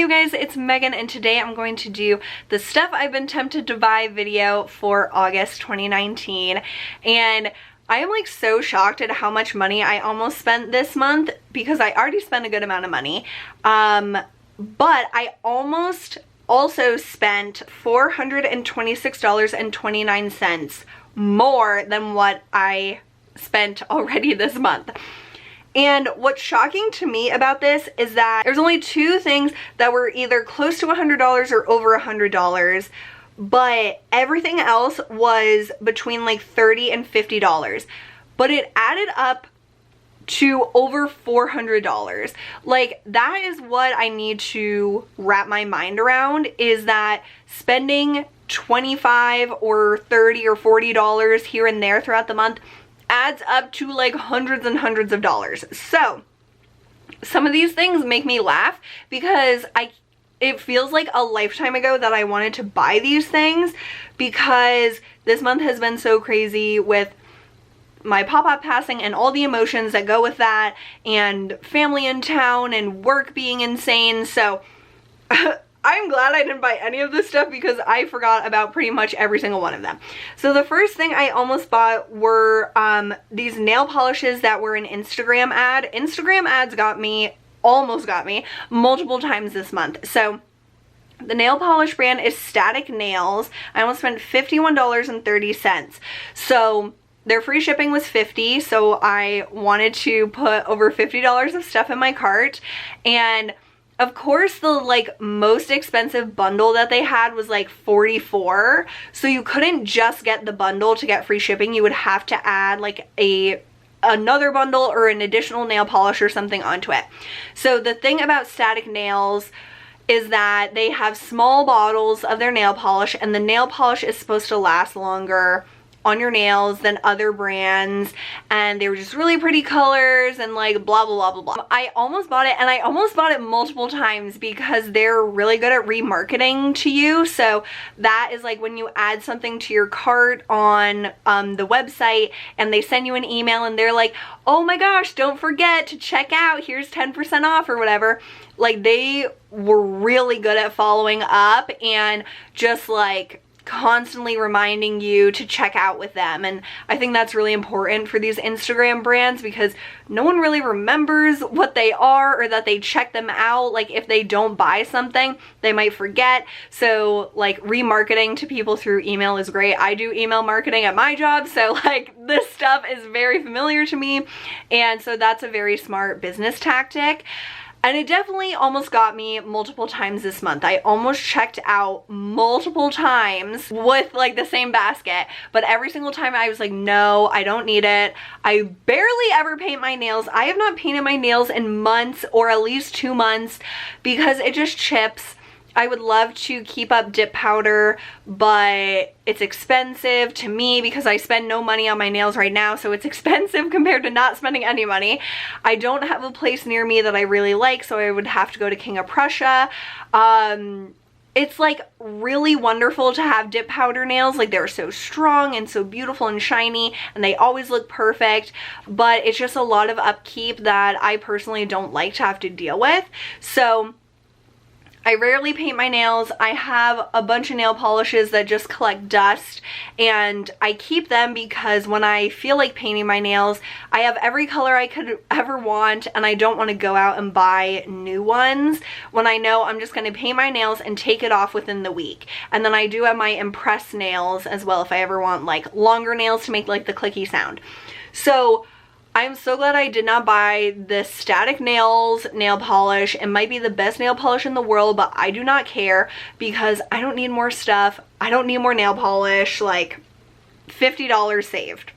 you guys, it's Megan, and today I'm going to do the stuff I've been tempted to buy video for August 2019. And I am like so shocked at how much money I almost spent this month, because I already spent a good amount of money. But I almost also spent $426.29 more than what I spent already this month. And what's shocking to me about this is that there's only two things that were either close to $100 or over $100, but everything else was between like $30 and $50. But it added up to over $400. Like, that is what I need to wrap my mind around, is that spending $25 or $30 or $40 here and there throughout the month adds up to like hundreds and hundreds of dollars. So some of these things make me laugh because it feels like a lifetime ago that I wanted to buy these things, because this month has been so crazy with my pop-up passing and all the emotions that go with that, and family in town and work being insane. So I'm glad I didn't buy any of this stuff, because I forgot about pretty much every single one of them. So the first thing I almost bought were these nail polishes that were an Instagram ad. Instagram ads almost got me multiple times this month. So the nail polish brand is Static Nails. I almost spent $51.30. So their free shipping was $50, so I wanted to put over $50 of stuff in my cart. And of course, the like most expensive bundle that they had was like $44. So you couldn't just get the bundle to get free shipping. You would have to add like another bundle or an additional nail polish or something onto it. So the thing about Static Nails is that they have small bottles of their nail polish, and the nail polish is supposed to last longer on your nails than other brands, and they were just really pretty colors and like blah blah blah blah blah. I almost bought it, and I almost bought it multiple times because they're really good at remarketing to you. So that is like when you add something to your cart on the website, and they send you an email and they're like, oh my gosh, don't forget to check out, here's 10% off or whatever. Like, they were really good at following up and just like constantly reminding you to check out with them. And I think that's really important for these Instagram brands, because no one really remembers what they are or that they check them out. Like, if they don't buy something, they might forget. So like, remarketing to people through email is great. I do email marketing at my job, so like this stuff is very familiar to me, and so that's a very smart business tactic. And it definitely almost got me multiple times this month. I almost checked out multiple times with like the same basket, but every single time I was like, no, I don't need it. I barely ever paint my nails. I have not painted my nails in months, or at least 2 months, because it just chips. I would love to keep up dip powder, but it's expensive to me because I spend no money on my nails right now, so it's expensive compared to not spending any money. I don't have a place near me that I really like, so I would have to go to King of Prussia. It's like really wonderful to have dip powder nails. Like, they're so strong and so beautiful and shiny, and they always look perfect, but it's just a lot of upkeep that I personally don't like to have to deal with. So I rarely paint my nails. I have a bunch of nail polishes that just collect dust, and I keep them because when I feel like painting my nails, I have every color I could ever want, and I don't want to go out and buy new ones when I know I'm just going to paint my nails and take it off within the week. And then I do have my impress nails as well if I ever want like longer nails to make like the clicky sound. So I'm so glad I did not buy this Static Nails nail polish. It might be the best nail polish in the world, but I do not care, because I don't need more stuff. I don't need more nail polish. Like, $50 saved.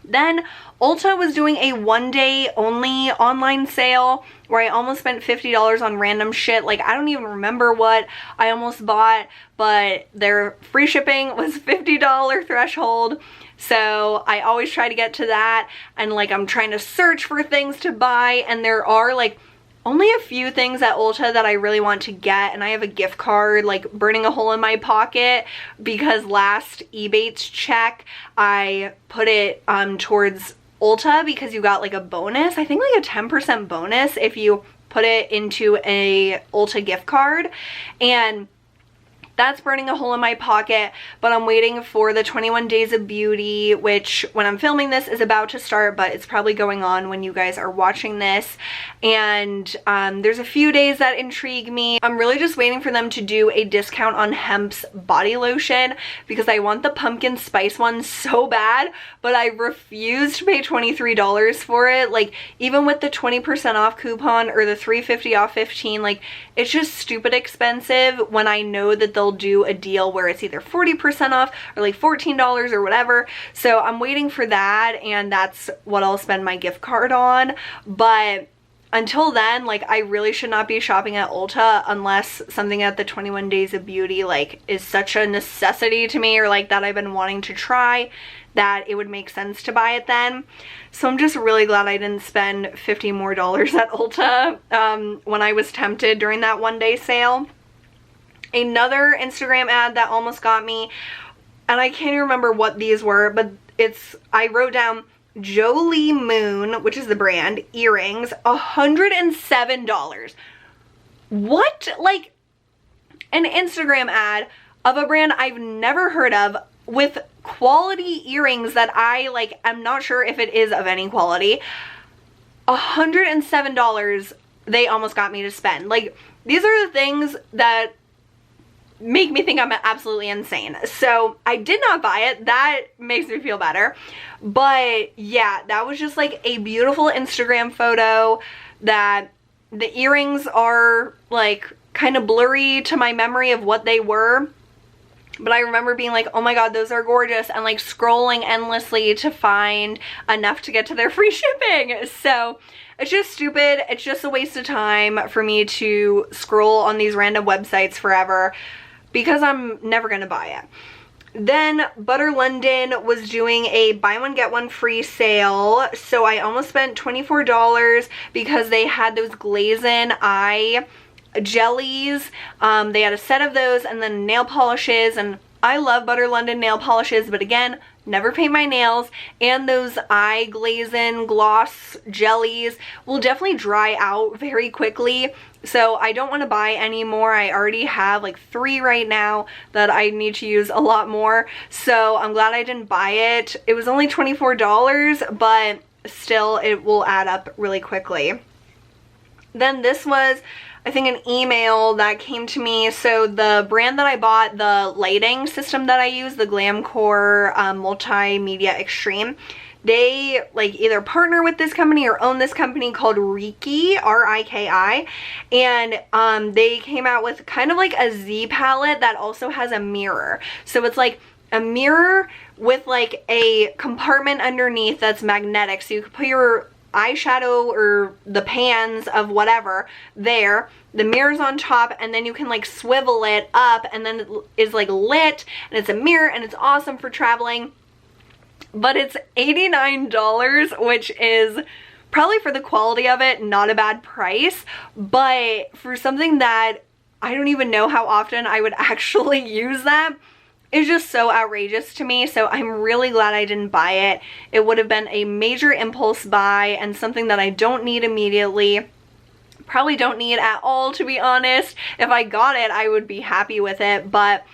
Then Ulta was doing a one-day only online sale where I almost spent $50 on random shit. Like, I don't even remember what I almost bought, but their free shipping was $50 threshold. So I always try to get to that, and like, I'm trying to search for things to buy, and there are like only a few things at Ulta that I really want to get, and I have a gift card like burning a hole in my pocket because last EBATES check I put it towards Ulta because you got like a bonus, I think like a 10% bonus if you put it into a Ulta gift card, and that's burning a hole in my pocket. But I'm waiting for the 21 Days of Beauty, which when I'm filming this is about to start, but it's probably going on when you guys are watching this. And there's a few days that intrigue me. I'm really just waiting for them to do a discount on Hemp's body lotion because I want the pumpkin spice one so bad, but I refuse to pay $23 for it. Like, even with the 20% off coupon or the $3.50 off 15, like, it's just stupid expensive when I know that they'll do a deal where it's either 40% off or like $14 or whatever. So I'm waiting for that, and that's what I'll spend my gift card on. But until then, like, I really should not be shopping at Ulta unless something at the 21 Days of Beauty like is such a necessity to me, or like that I've been wanting to try, that it would make sense to buy it then. So I'm just really glad I didn't spend $50 more at Ulta when I was tempted during that one-day sale. Another Instagram ad that almost got me, and I can't even remember what these were, but I wrote down Jolie Moon, which is the brand, earrings, $107. What? Like, an Instagram ad of a brand I've never heard of with quality earrings that I, like, I'm not sure if it is of any quality. $107 they almost got me to spend. Like, these are the things that make me think I'm absolutely insane. So I did not buy it. That makes me feel better. But yeah, that was just like a beautiful Instagram photo. That the earrings are like kind of blurry to my memory of what they were, but I remember being like, oh my god, those are gorgeous, and like scrolling endlessly to find enough to get to their free shipping. So it's just stupid. It's just a waste of time for me to scroll on these random websites forever, because I'm never gonna buy it. Then Butter London was doing a buy one get one free sale, so I almost spent $24 because they had those Glazen eye jellies. They had a set of those, and then nail polishes, and I love Butter London nail polishes, but again, never paint my nails, and those eye Glazen gloss jellies will definitely dry out very quickly, so I don't want to buy any more. I already have like 3 right now that I need to use a lot more, so I'm glad I didn't buy it. It was only $24, but still it will add up really quickly. Then this was, I think, an email that came to me. So the brand that I bought, the lighting system that I use, the Glamcore Multimedia Extreme, they like either partner with this company or own this company called Riki, R-I-K-I, and they came out with kind of like a Z palette that also has a mirror. So it's like a mirror with like a compartment underneath that's magnetic, so you can put your eyeshadow or the pans of whatever there, the mirror's on top, and then you can like swivel it up, and then it is like lit, and it's a mirror, and it's awesome for traveling. But it's $89, which is probably, for the quality of it, not a bad price, but for something that I don't even know how often I would actually use that, it's just so outrageous to me. So I'm really glad I didn't buy it. It would have been a major impulse buy and something that I don't need immediately. Probably don't need at all, to be honest. If I got it, I would be happy with it, but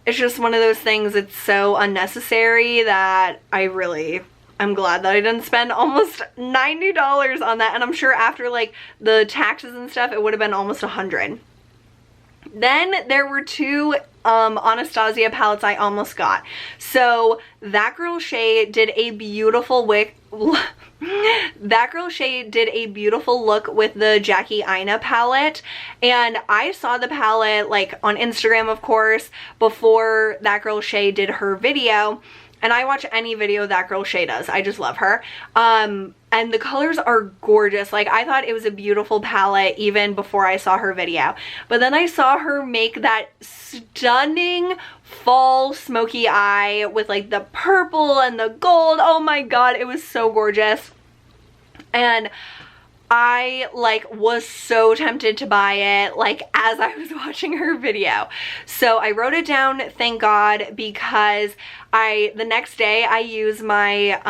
it's just one of those things, it's so unnecessary that I'm glad that I didn't spend almost $90 on that, and I'm sure after like the taxes and stuff, it would have been almost $100. Then there were 2 Anastasia palettes I almost got. So That Girl Shay did a beautiful look with the Jackie Aina palette, and I saw the palette like on Instagram, of course, before That Girl Shay did her video, and I watch any video That Girl Shay does. I just love her. And the colors are gorgeous. Like, I thought it was a beautiful palette even before I saw her video. But then I saw her make that stunning fall smoky eye with like the purple and the gold. Oh my god, it was so gorgeous. And I like was so tempted to buy it like as I was watching her video. So I wrote it down, thank God, because the next day I used my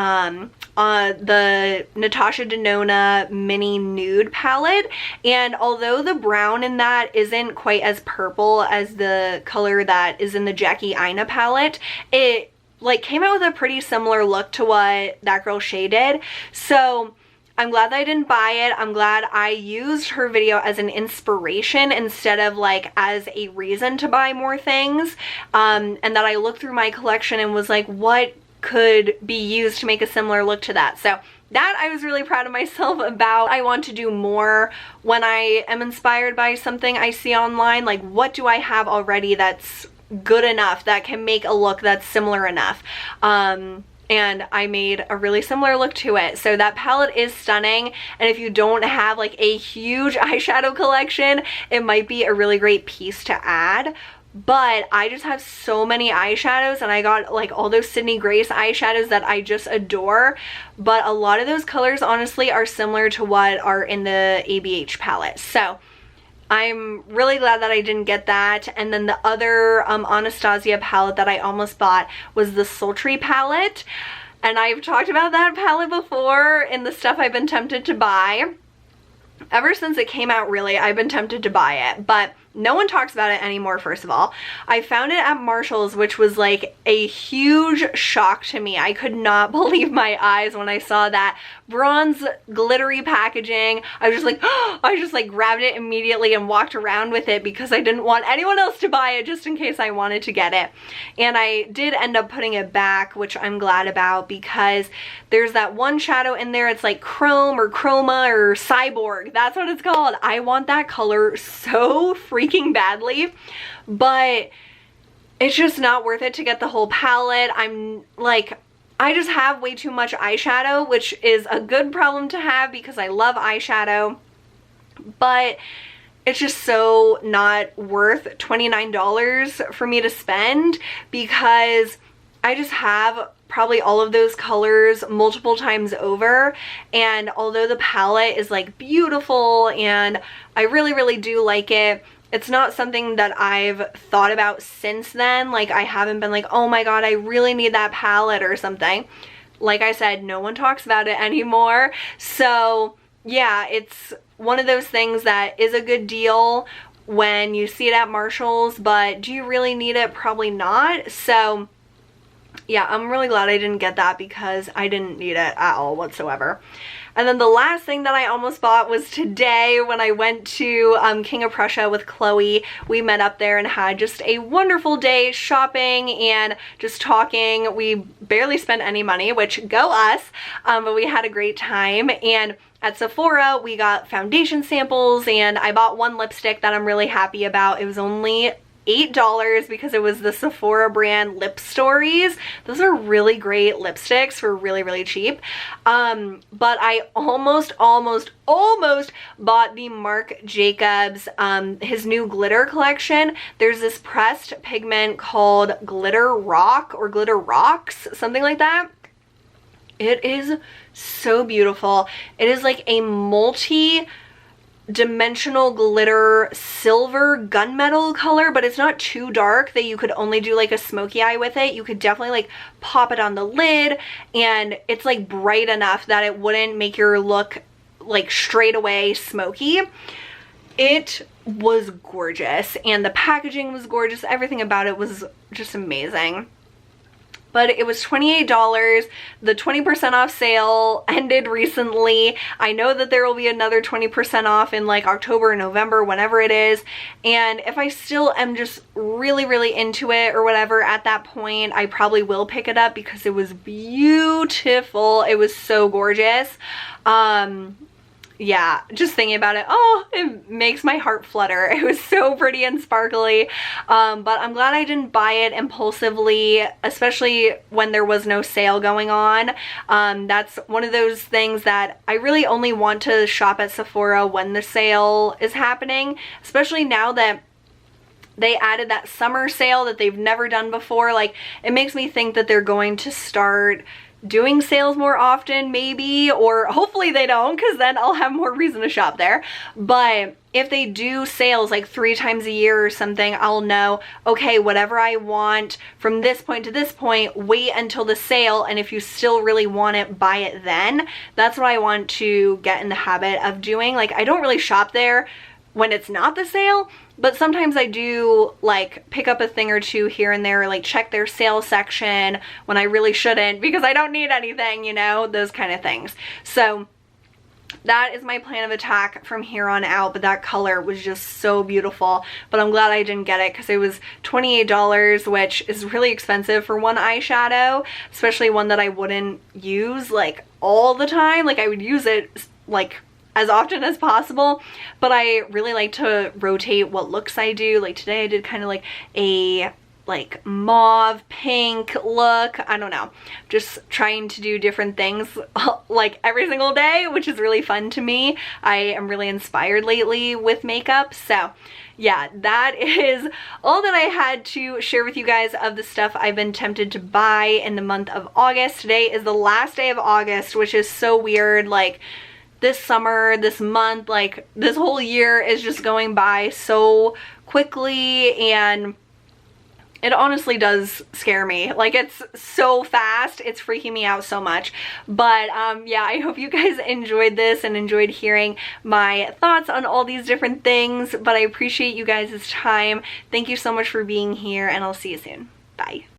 the Natasha Denona mini nude palette, and although the brown in that isn't quite as purple as the color that is in the Jackie Aina palette, it like came out with a pretty similar look to what that girl Shay did. So I'm glad that I didn't buy it. I'm glad I used her video as an inspiration instead of like as a reason to buy more things, and that I looked through my collection and was like, what could be used to make a similar look to that? So that I was really proud of myself about. I want to do more when I am inspired by something I see online. Like, what do I have already that's good enough that can make a look that's similar enough? And I made a really similar look to it. So that palette is stunning, and if you don't have like a huge eyeshadow collection, it might be a really great piece to add. But I just have so many eyeshadows, and I got like all those Sydney Grace eyeshadows that I just adore, but a lot of those colors honestly are similar to what are in the ABH palette. So I'm really glad that I didn't get that. And then the other Anastasia palette that I almost bought was the Sultry palette, and I've talked about that palette before in the stuff I've been tempted to buy. Ever since it came out, really, I've been tempted to buy it, but no one talks about it anymore, first of all. I found it at Marshall's, which was like a huge shock to me. I could not believe my eyes when I saw that bronze glittery packaging. I was just like, oh, I just like grabbed it immediately and walked around with it because I didn't want anyone else to buy it, just in case I wanted to get it. And I did end up putting it back, which I'm glad about, because there's that one shadow in there. It's like Chrome or Chroma or Cyborg. That's what it's called. I want that color so freaking badly, but it's just not worth it to get the whole palette. I'm like, I just have way too much eyeshadow, which is a good problem to have because I love eyeshadow, but it's just so not worth $29 for me to spend, because I just have probably all of those colors multiple times over. And although the palette is like beautiful and I really do like it, it's not something that I've thought about since then. Like, I haven't been like, oh my god, I really need that palette or something. Like I said, no one talks about it anymore. So yeah, it's one of those things that is a good deal when you see it at Marshall's, but do you really need it? Probably not. So yeah, I'm really glad I didn't get that because I didn't need it at all whatsoever. And then the last thing that I almost bought was today when I went to King of Prussia with Chloe. We met up there and had just a wonderful day shopping and just talking. We barely spent any money, which go us, but we had a great time. And at Sephora, we got foundation samples, and I bought one lipstick that I'm really happy about. It was only $8 because it was the Sephora brand Lip Stories. Those are really great lipsticks for really cheap. But I almost bought the Marc Jacobs, his new glitter collection. There's this pressed pigment called Glitter Rock or Glitter Rocks, something like that. It is so beautiful. It is like a multi-dimensional glitter silver gunmetal color, but it's not too dark that you could only do like a smoky eye with it. You could definitely like pop it on the lid, and it's like bright enough that it wouldn't make your look like straight away smoky. It was gorgeous, and the packaging was gorgeous. Everything about it was just amazing. But it was $28. The 20% off sale ended recently. I know that there will be another 20% off in like October or November, whenever it is. And if I still am just really into it or whatever at that point, I probably will pick it up because it was beautiful. It was so gorgeous. Yeah, just thinking about it, oh, it makes my heart flutter. It was so pretty and sparkly, but I'm glad I didn't buy it impulsively, especially when there was no sale going on. That's one of those things that I really only want to shop at Sephora when the sale is happening, especially now that they added that summer sale that they've never done before. Like, it makes me think that they're going to start doing sales more often, maybe, or hopefully they don't, because then I'll have more reason to shop there. But if they do sales like 3 times a year or something, I'll know, okay, whatever I want from this point to this point, wait until the sale, and if you still really want it, buy it then. That's what I want to get in the habit of doing. Like, I don't really shop there when it's not the sale, but sometimes I do like pick up a thing or two here and there, like check their sale section when I really shouldn't because I don't need anything, you know, those kind of things. So that is my plan of attack from here on out. But that color was just so beautiful, but I'm glad I didn't get it because it was $28, which is really expensive for one eyeshadow, especially one that I wouldn't use like all the time. Like, I would use it like as often as possible, but I really like to rotate what looks I do. Like today I did kind of like a like mauve pink look. I don't know, just trying to do different things like every single day, which is really fun to me. I am really inspired lately with makeup. So yeah, that is all that I had to share with you guys of the stuff I've been tempted to buy in the month of August. Today is the last day of August, which is so weird. Like, this summer, this month, like this whole year is just going by so quickly, and it honestly does scare me. Like, it's so fast, it's freaking me out so much. But yeah, I hope you guys enjoyed this and enjoyed hearing my thoughts on all these different things, but I appreciate you guys' time. Thank you so much for being here, and I'll see you soon. Bye.